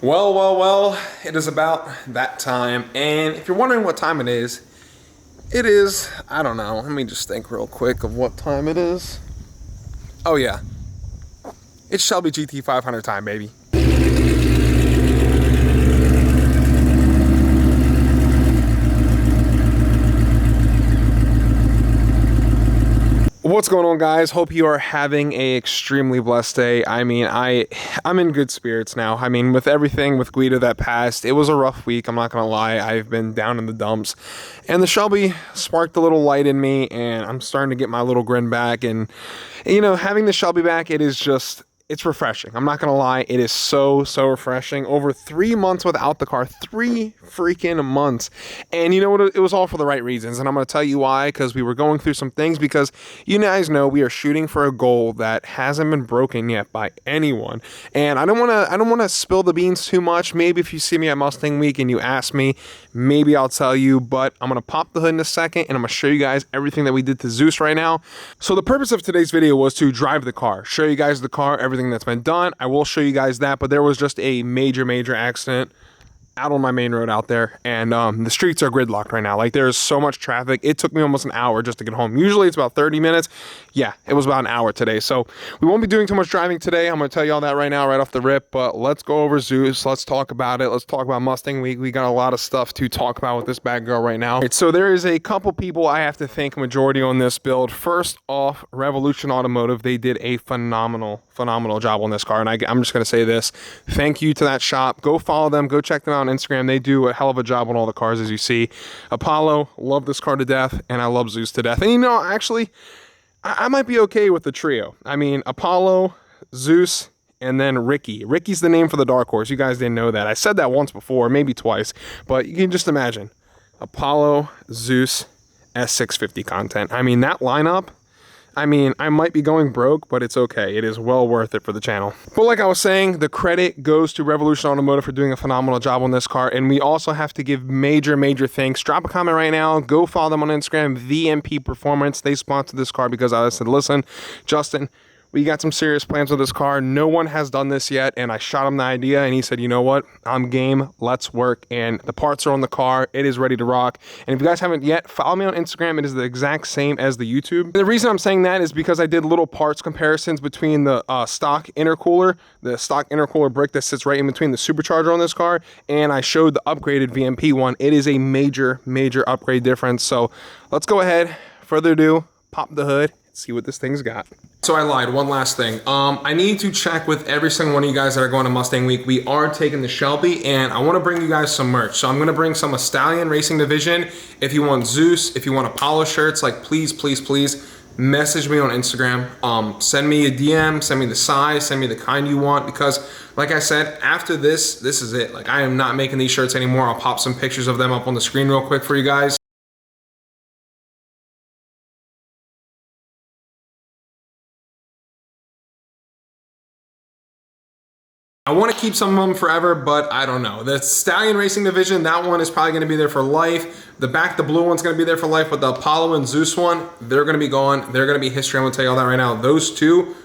Well, it is about that time, and if you're wondering what time it is, I don't know, let me just think real quick of what time it is. Oh yeah, it's Shelby GT 500 time, baby. What's going on, guys? Hope you are having a extremely blessed day. I mean, I'm in good spirits now. I mean, with everything with Guido that passed, it was a rough week. I'm not gonna lie. I've been down in the dumps, and the Shelby sparked a little light in me, and I'm starting to get my little grin back. And you know, having the Shelby back, it's refreshing. I'm not gonna lie, it is so refreshing. Over 3 months without the car, 3 freaking months. And you know what, it was all for the right reasons, and I'm gonna tell you why. Because we were going through some things, because you guys know we are shooting for a goal that hasn't been broken yet by anyone. And I don't wanna spill the beans too much. Maybe if you see me at Mustang Week and you ask me, maybe I'll tell you, but I'm gonna pop the hood in a second and I'm gonna show you guys everything that we did to Zeus right now. So the purpose of today's video was to drive the car, show you guys the car, everything that's been done. I will show you guys that, but there was just a major accident out on my main road out there, and the streets are gridlocked right now. Like, there's so much traffic. It took me almost an hour just to get home. Usually it's about 30 minutes. Yeah, it was about an hour today. So we won't be doing too much driving today. I'm going to tell you all that right now, right off the rip, but let's go over Zeus. Let's talk about it. Let's talk about Mustang Week. We got a lot of stuff to talk about with this bad girl right now. Right, so there is a couple people I have to thank majority on this build. First off, Revolution Automotive. They did a phenomenal job on this car, and I'm just going to say this. Thank you to that shop. Go follow them. Go check them out on Instagram. They do a hell of a job on all the cars, as you see. Apollo, love this car to death, and I love Zeus to death. And you know, actually, I might be okay with the trio. I mean, Apollo, Zeus, and then Ricky. Ricky's the name for the dark horse. You guys didn't know that. I said that once before, maybe twice, but you can just imagine. Apollo, Zeus, S650 content. I mean, that lineup, I mean, I might be going broke, but it's okay. It is well worth it for the channel. But like I was saying, the credit goes to Revolution Automotive for doing a phenomenal job on this car. And we also have to give major thanks. Drop a comment right now. Go follow them on Instagram, VMP Performance. They sponsored this car because I said, listen, Justin, we got some serious plans with this car. No one has done this yet. And I shot him the idea, and he said, you know what? I'm game. Let's work. And the parts are on the car. It is ready to rock. And if you guys haven't yet, follow me on Instagram. It is the exact same as the YouTube. The reason I'm saying that is because I did little parts comparisons between the stock intercooler brick that sits right in between the supercharger on this car, and I showed the upgraded VMP one. It is a major upgrade difference. So let's go ahead. Further ado, pop the hood. See what this thing's got. So I lied, one last thing. I need to check with every single one of you guys that are going to Mustang Week. We are taking the Shelby, and I want to bring you guys some merch. So I'm going to bring some of Stallion Racing Division. If you want Zeus, if you want Apollo shirts, like please message me on Instagram. Send me a DM, send me the size, send me the kind you want, because like I said, after this is it. Like, I am not making these shirts anymore. I'll pop some pictures of them up on the screen real quick for you guys. I want to keep some of them forever, but I don't know. The Stallion Racing Division, that one is probably going to be there for life. The blue one's going to be there for life, but the Apollo and Zeus one, they're going to be gone. They're going to be history. I'm going to tell you all that right now. Those two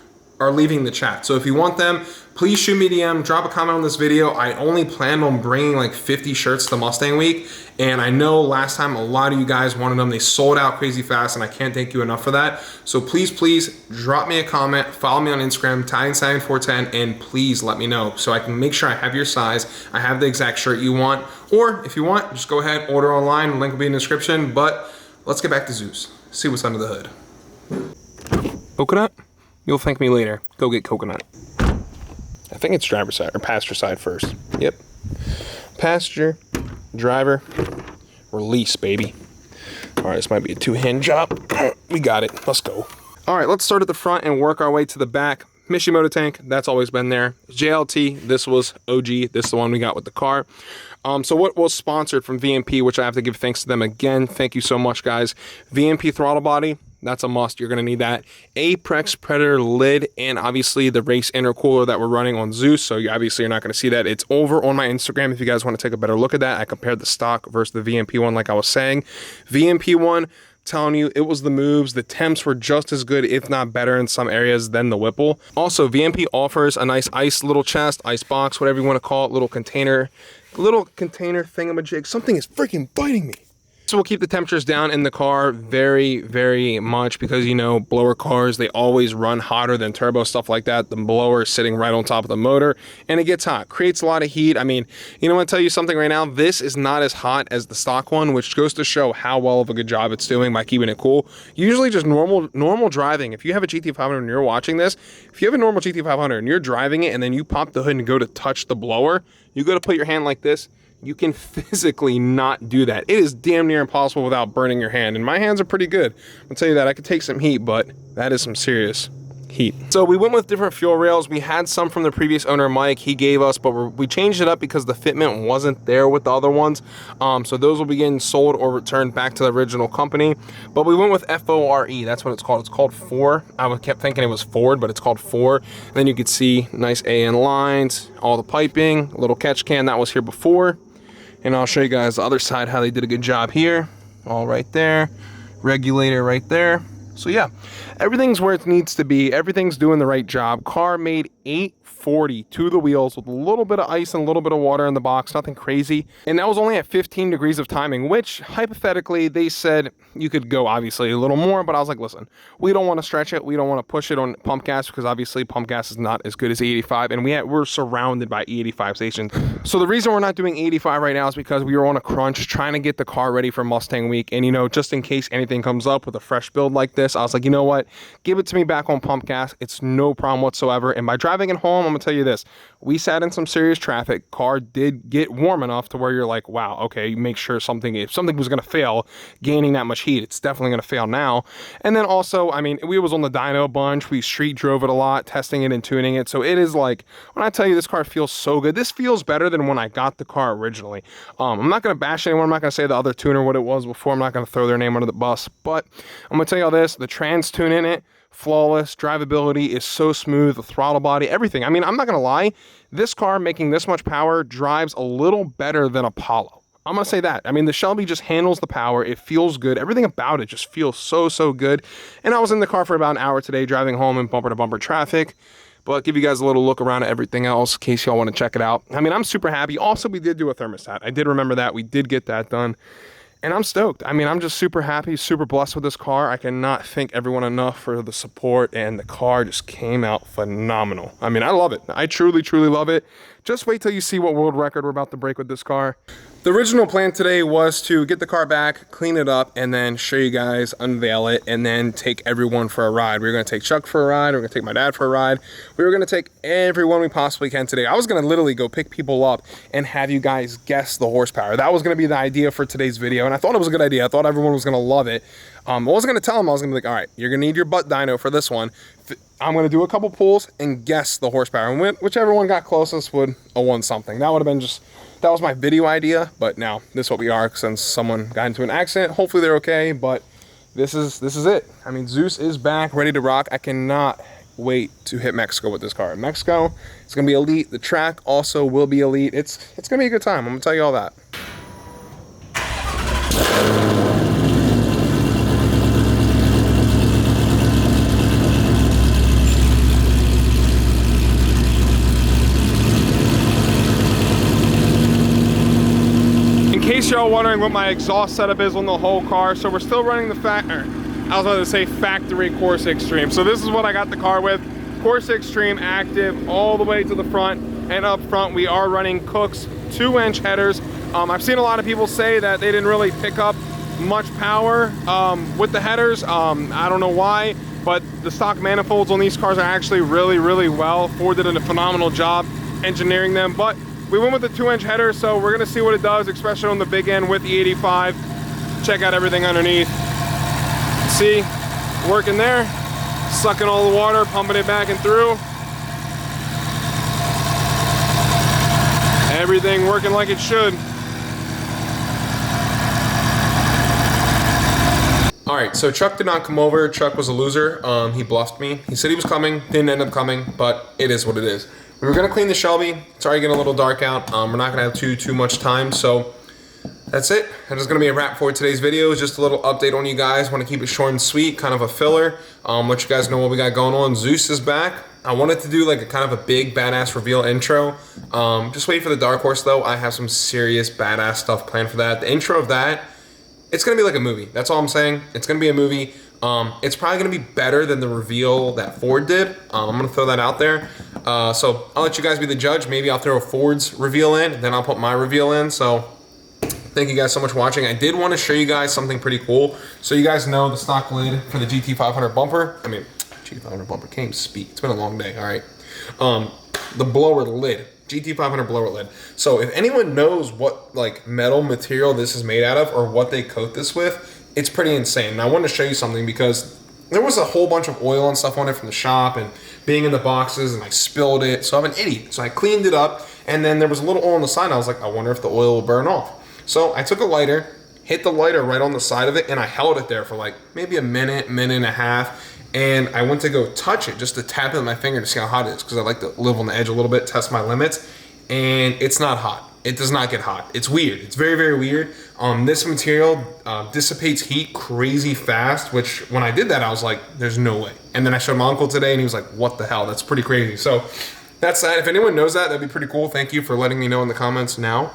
are leaving the chat. So if you want them, please shoot me a DM, drop a comment on this video. I only planned on bringing like 50 shirts to Mustang Week, and I know last time a lot of you guys wanted them. They sold out crazy fast, and I can't thank you enough for that. So please drop me a comment, follow me on Instagram, Stallion410, and please let me know so I can make sure I have your size, I have the exact shirt you want. Or if you want, just go ahead, order online, link will be in the description. But let's get back to Zeus, see what's under the hood. Coconut? You'll thank me later. Go get coconut. I think it's driver's side or passenger side first. Yep. Passenger, driver, release, baby. All right, this might be a two-hand job. We got it. Let's go. All right, let's start at the front and work our way to the back. Mishimoto tank, that's always been there. JLT, this was OG. This is the one we got with the car. So what was sponsored from VMP, which I have to give thanks to them again. Thank you so much, guys. VMP throttle body. That's a must. You're going to need that. Apex Predator lid, and obviously the race intercooler that we're running on Zeus. So obviously you're not going to see that. It's over on my Instagram if you guys want to take a better look at that. I compared the stock versus the VMP one like I was saying. VMP one, telling you, it was the moves. The temps were just as good, if not better in some areas than the Whipple. Also, VMP offers a nice ice little chest, ice box, whatever you want to call it, little container thingamajig. Something is freaking biting me. So we'll keep the temperatures down in the car very, very much because, you know, blower cars, they always run hotter than turbo, stuff like that. The blower is sitting right on top of the motor and it gets hot, creates a lot of heat. I mean, you know, I'm gonna tell you something right now, this is not as hot as the stock one, which goes to show how well of a good job it's doing by keeping it cool. Usually just normal driving. If you have a GT500 and you're watching this, if you have a normal GT500 and you're driving it and then you pop the hood and go to touch the blower, you go to put your hand like this, you can physically not do that. It is damn near impossible without burning your hand. And my hands are pretty good. I'll tell you that. I could take some heat, but that is some serious heat. So we went with different fuel rails. We had some from the previous owner, Mike, he gave us, but we changed it up because the fitment wasn't there with the other ones. So those will be getting sold or returned back to the original company. But we went with FORE, that's what it's called. It's called Fore. I kept thinking it was Ford, but it's called Fore. And then you could see nice AN lines, all the piping, a little catch can that was here before. And I'll show you guys the other side, how they did a good job here. All right there, regulator right there. So yeah, everything's where it needs to be. Everything's doing the right job. Car made 840 to the wheels with a little bit of ice and a little bit of water in the box, nothing crazy. And that was only at 15 degrees of timing, which hypothetically they said you could go obviously a little more, but I was like, listen, we don't want to stretch it. We don't want to push it on pump gas because obviously pump gas is not as good as E85 and we're surrounded by E85 stations. So the reason we're not doing E85 right now is because we were on a crunch trying to get the car ready for Mustang week. And you know, just in case anything comes up with a fresh build like this, I was like, you know what, give it to me back on pump gas. It's no problem whatsoever. And by driving it home, I'm gonna tell you this, we sat in some serious traffic. Car did get warm enough to where you're like, wow, okay, make sure if something was gonna fail gaining that much heat, it's definitely gonna fail now. And then also, I mean, we was on the dyno bunch, we street drove it a lot, testing it and tuning it. So it is like, when I tell you this car feels so good, this feels better than when I got the car originally. I'm not gonna bash anyone, I'm not gonna say the other tuner what it was before, I'm not gonna throw their name under the bus, but I'm gonna tell you all this, the trans tune in it, flawless. Drivability is so smooth, the throttle body, everything. I mean, I'm not gonna lie, this car making this much power drives a little better than Apollo. I'm gonna say that. I mean, the Shelby just handles the power. It feels good. Everything about it just feels so good. And I was in the car for about an hour today, driving home in bumper to bumper traffic. But give you guys a little look around at everything else in case y'all want to check it out. I mean, I'm super happy. Also, we did do a thermostat. I did remember that. We did get that done. And I'm stoked. I mean, I'm just super happy, super blessed with this car. I cannot thank everyone enough for the support, and the car just came out phenomenal. I mean, I love it. I truly love it. Just wait till you see what world record we're about to break with this car. The original plan today was to get the car back, clean it up, and then show you guys, unveil it, and then take everyone for a ride. We were gonna take Chuck for a ride, we were gonna take my dad for a ride. We were gonna take everyone we possibly can today. I was gonna literally go pick people up and have you guys guess the horsepower. That was gonna be the idea for today's video, and I thought it was a good idea. I thought everyone was gonna love it. I wasn't gonna tell them, I was gonna be like, all right, you're gonna need your butt dyno for this one. I'm gonna do a couple pulls and guess the horsepower, and whichever one got closest would have won something. That would have been just, that was my video idea, but now this is what we are since someone got into an accident. Hopefully they're okay, but this is it. I mean, Zeus is back, ready to rock. I cannot wait to hit Mexico with this car. In Mexico, it's gonna be elite. The track also will be elite. It's gonna be a good time. I'm gonna tell you all that. In case y'all wondering what my exhaust setup is on the whole car, so we're still running the factory Corsa Extreme. So this is what I got the car with. Corsa Extreme active all the way to the front, and up front we are running Cook's 2-inch headers. I've seen a lot of people say that they didn't really pick up much power with the headers. I don't know why, but the stock manifolds on these cars are actually really well. Ford did a phenomenal job engineering them, but we went with the 2-inch header, so we're gonna see what it does, especially on the big end with the 85. Check out everything underneath. See, working there, sucking all the water, pumping it back and through. Everything working like it should. All right, so Chuck did not come over. Chuck was a loser. He bluffed me. He said he was coming, didn't end up coming, but it is what it is. We were gonna clean the Shelby. It's already getting a little dark out. We're not gonna have too much time, so That's it. That is going to be a wrap for today's video. Just a little update on you guys. Want to keep it short and sweet, kind of a filler. Let you guys know what we got going on. Zeus is back. I wanted to do like a kind of a big badass reveal intro. Just wait for the Dark Horse though. I have some serious badass stuff planned for that. The intro of that, it's going to be like a movie. That's all I'm saying. It's going to be a movie. It's probably going to be better than the reveal that Ford did. I'm going to throw that out there. So I'll let you guys be the judge. Maybe I'll throw a Ford's reveal in, then I'll put my reveal in. So thank you guys so much for watching. I did want to show you guys something pretty cool. So you guys know the stock lid for the GT500 bumper. I mean, GT500 bumper, can't even speak. It's been a long day, all right. The blower lid, GT500 blower lid. So if anyone knows what like metal material this is made out of or what they coat this with, it's pretty insane. And I wanted to show you something because there was a whole bunch of oil and stuff on it from the shop and being in the boxes, and I spilled it. So I'm an idiot. So I cleaned it up, and then there was a little oil on the side. I was like, I wonder if the oil will burn off. So I took a lighter, hit the lighter right on the side of it, and I held it there for like maybe a minute, minute and a half. And I went to go touch it just to tap it with my finger to see how hot it is, because I like to live on the edge a little bit, test my limits. And it's not hot. It does not get hot. It's weird. It's very, very weird. This material dissipates heat crazy fast, which when I did that, I was like, there's no way. And then I showed my uncle today, and he was like, what the hell? That's pretty crazy. So that's that. If anyone knows that, that'd be pretty cool. Thank you for letting me know in the comments now.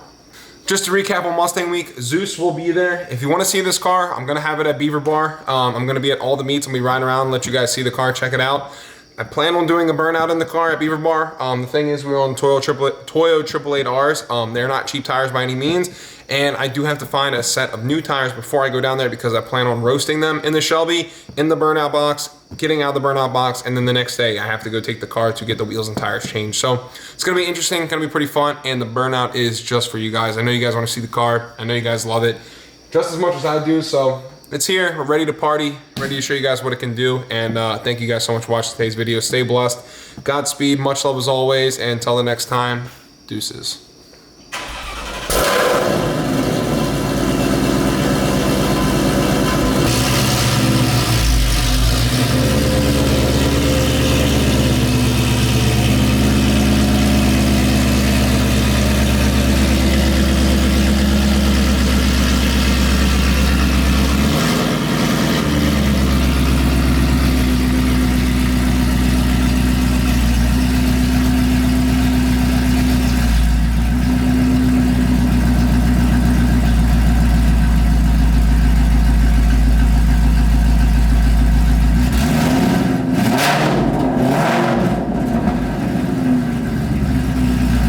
Just to recap on Mustang Week, Zeus will be there. If you want to see this car, I'm going to have it at Beaver Bar. I'm going to be at all the meets. I'm going to be riding around and let you guys see the car, check it out. I plan on doing a burnout in the car at Beaver Bar. The thing is, we're on Toyo 888Rs. They're not cheap tires by any means. And I do have to find a set of new tires before I go down there, because I plan on roasting them in the Shelby, in the burnout box, getting out of the burnout box, and then the next day I have to go take the car to get the wheels and tires changed. So it's going to be interesting, going to be pretty fun, and the burnout is just for you guys. I know you guys want to see the car. I know you guys love it just as much as I do, so it's here. We're ready to party, ready to show you guys what it can do, and thank you guys so much for watching today's video. Stay blessed. Godspeed, much love as always, and until the next time, deuces.